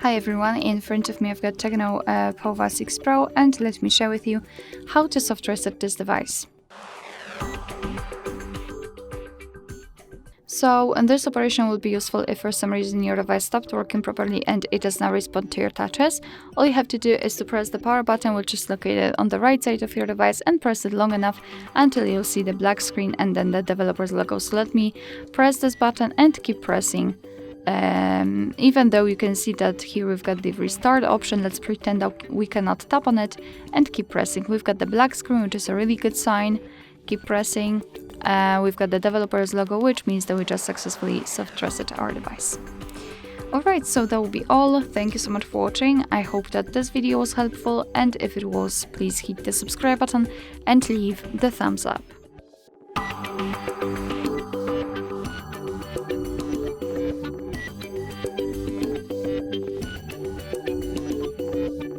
Hi everyone, in front of me I've got Tecno Pova 6 Pro, and let me share with you how to soft reset this device. And this operation will be useful if for some reason your device stopped working properly and it does not respond to your touches. All you have to do is to press the power button, which is located on the right side of your device, and press it long enough until you'll see the black screen and then the developer's logo. So let me press this button and keep pressing. Even though you can see that here we've got the restart option, let's pretend that we cannot tap on it and keep pressing. We've got the black screen, which is a really good sign. Keep pressing. We've got the developer's logo, which means that we just successfully soft reset our device. Alright, so that will be all. Thank you so much for watching. I hope that this video was helpful, and if it was, please hit the subscribe button and leave the thumbs up.